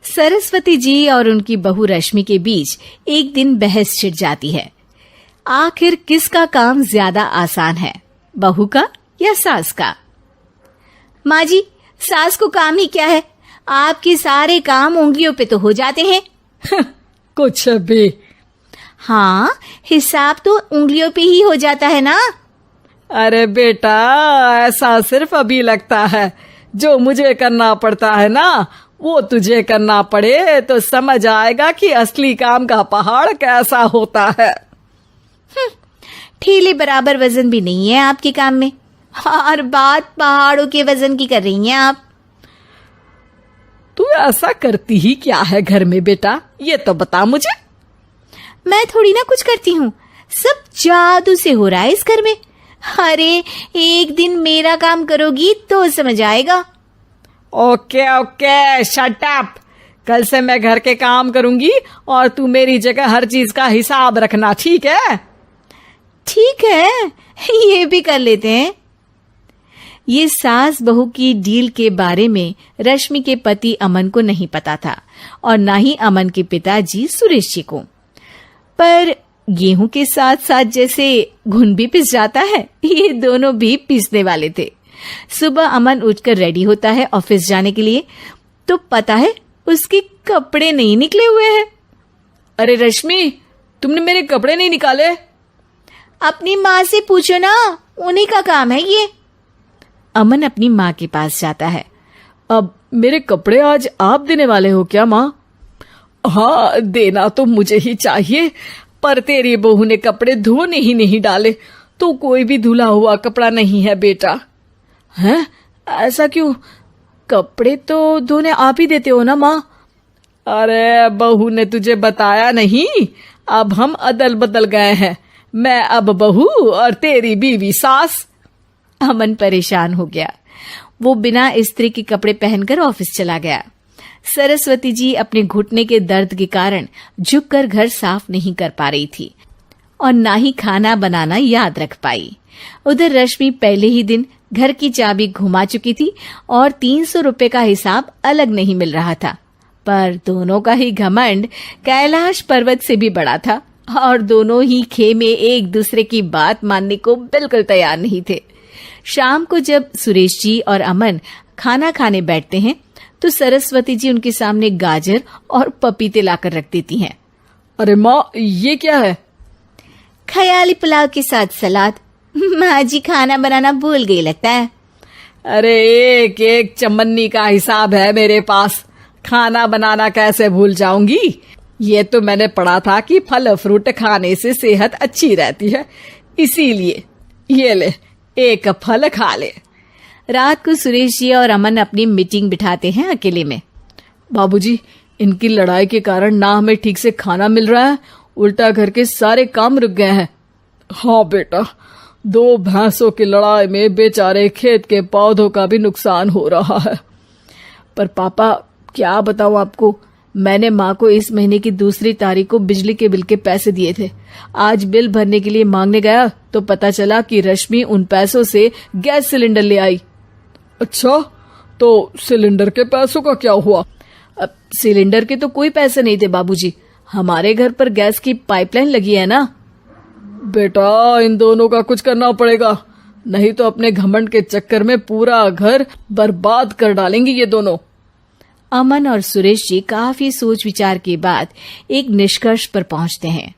सरस्वती जी और उनकी बहू रश्मि के बीच एक दिन बहस छिड़ जाती है। आखिर किसका काम ज्यादा आसान है, बहू का या सास का? माँ जी, सास को काम ही क्या है, आपके सारे काम उंगलियों पे तो हो जाते हैं। कुछ भी। हाँ, हिसाब तो उंगलियों पे ही हो जाता है ना। अरे बेटा, ऐसा सिर्फ अभी लगता है। जो मुझे करना पड़ता है ना, वो तुझे करना पड़े तो समझ आएगा कि असली काम का पहाड़ कैसा होता है। ठेले बराबर वजन भी नहीं है आपके काम में, और बात पहाड़ों के वजन की कर रही हैं आप। तू ऐसा करती ही क्या है घर में बेटा, ये तो बता मुझे। मैं थोड़ी ना कुछ करती हूँ, सब जादू से हो रहा है इस घर में। अरे एक दिन मेरा काम करोगी तो समझ आएगा। Okay okay, shut up. कल से मैं घर के काम करूंगी और तू मेरी जगह हर चीज का हिसाब रखना, ठीक है? ठीक है, ये भी कर लेते हैं। ये सास बहू की डील के बारे में रश्मि के पति अमन को नहीं पता था और ना ही अमन के पिताजी सुरेश जी को। पर गेहूं के साथ साथ जैसे घुन भी पिस जाता है, ये दोनों भी पीसने वाले थे। सुबह अमन उठकर रेडी होता है ऑफिस जाने के लिए, तो पता है उसके कपड़े नहीं निकले हुए हैं। अरे रश्मि, तुमने मेरे कपड़े नहीं निकाले? अपनी माँ से पूछो ना, उन्हीं का काम है ये। अमन अपनी माँ के पास जाता है। अब मेरे कपड़े आज आप देने वाले हो क्या माँ? हाँ, देना तो मुझे ही चाहिए, पर तेरी बहू ने कपड़े धोने ही नहीं डाले, तो कोई भी धुला हुआ कपड़ा नहीं है बेटा। हैं? ऐसा क्यों? कपड़े तो धोने आप ही देते हो ना माँ? अरे बहू ने तुझे बताया नहीं, अब हम अदल बदल गए हैं। मैं अब बहू और तेरी बीवी सास। अमन परेशान हो गया। वो बिना इस्त्री के कपड़े पहनकर ऑफिस चला गया। सरस्वती जी अपने घुटने के दर्द के कारण झुककर घर साफ नहीं कर पा रही थी और ना ही खाना बनाना याद रख पाई। उधर रश्मि पहले ही दिन घर की चाबी घुमा चुकी थी और 300 रुपए का हिसाब अलग नहीं मिल रहा था। पर दोनों का ही घमंड कैलाश पर्वत से भी बड़ा था और दोनों ही खेमे एक दूसरे की बात मानने को बिल्कुल तैयार नहीं थे। शाम को जब सुरेश जी और अमन खाना खाने बैठते हैं तो सरस्वती जी उनके सामने गाजर और पपीते लाकर रख देती हैं। अरे माँ, ये क्या है? ख्याली पुलाव के साथ सलाद। माँ जी खाना बनाना भूल गई लगता है। अरे एक एक चमन्नी का हिसाब है मेरे पास, खाना बनाना कैसे भूल जाऊंगी? ये तो मैंने पढ़ा था कि फल फ्रूट खाने से सेहत अच्छी रहती है, इसीलिए ये ले, एक फल खा ले। रात को सुरेश जी और अमन अपनी मीटिंग बिठाते हैं अकेले में। बाबूजी, इनकी लड़ाई के कारण ना हमें ठीक से खाना मिल रहा है, उल्टा घर के सारे काम रुक गए हैं। हाँ बेटा, 2 भैंसों की लड़ाई में बेचारे खेत के पौधों का भी नुकसान हो रहा है। पर पापा, क्या बताऊं आपको, मैंने माँ को इस महीने की 2 तारीख को बिजली के बिल के पैसे दिए थे। आज बिल भरने के लिए मांगने गया तो पता चला कि रश्मि उन पैसों से गैस सिलेंडर ले आई। अच्छा, तो सिलेंडर के पैसों का क्या हुआ? अब सिलेंडर के तो कोई पैसे नहीं थे बाबूजी, हमारे घर पर गैस की पाइपलाइन लगी है ना। बेटा, इन दोनों का कुछ करना पड़ेगा, नहीं तो अपने घमंड के चक्कर में पूरा घर बर्बाद कर डालेंगे ये दोनों। अमन और सुरेश जी काफी सोच विचार के बाद एक निष्कर्ष पर पहुंचते हैं।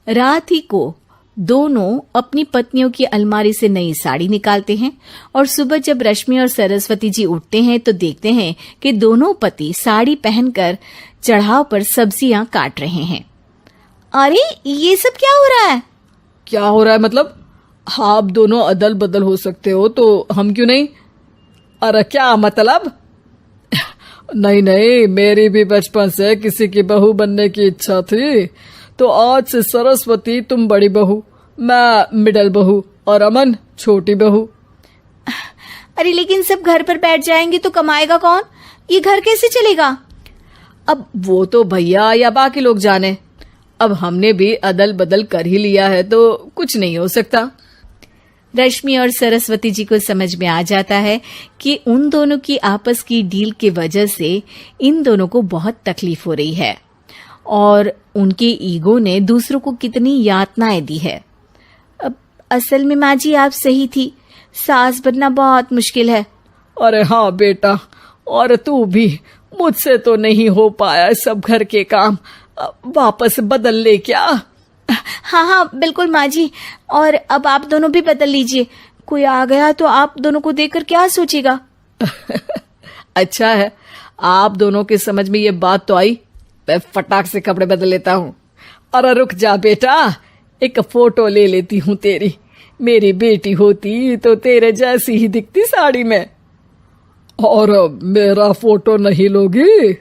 रात ही को दोनों अपनी पत्नियों की अलमारी से नई साड़ी निकालते हैं और सुबह जब रश्मि और सरस्वती जी उठते हैं तो देखते हैं कि दोनों पति साड़ी पहनकर चढ़ाव पर सब्जियां काट रहे हैं। अरे ये सब क्या हो रहा है? क्या हो रहा है मतलब? आप दोनों अदल बदल हो सकते हो तो हम क्यों नहीं? अरे क्या मतलब? नहीं नहीं, मेरी भी बचपन से किसी की बहू बनने की इच्छा थी, तो आज से सरस्वती तुम बड़ी बहू, मैं मिडल बहू और अमन छोटी बहू। अरे लेकिन सब घर पर बैठ जाएंगे तो कमाएगा कौन? ये घर कैसे चलेगा? अब वो तो भैया या बाकी लोग जाने, अब हमने भी अदल बदल कर ही लिया है तो कुछ नहीं हो सकता। रश्मि और सरस्वती जी को समझ में आ जाता है कि उन दोनों की आपस की डील की वजह से इन दोनों को बहुत तकलीफ हो रही है और उनके ईगो ने दूसरों को कितनी यातनाएं दी है। अब असल में माँ जी आप सही थी, सास बनना बहुत मुश्किल है। अरे हाँ बेटा, और तू भी, मुझसे तो नहीं हो पाया सब घर के काम, वापस बदल ले क्या? हाँ हाँ बिल्कुल माँ जी, और अब आप दोनों भी बदल लीजिए, कोई आ गया तो आप दोनों को देखकर क्या सोचेगा। अच्छा है, आप दोनों के समझ में ये बात तो आई, मैं फटाक से कपड़े बदल लेता हूँ। अरे रुक जा बेटा, एक फोटो ले लेती हूँ तेरी, मेरी बेटी होती तो तेरे जैसी ही दिखती साड़ी में। और मेरा फोटो नहीं लोगी?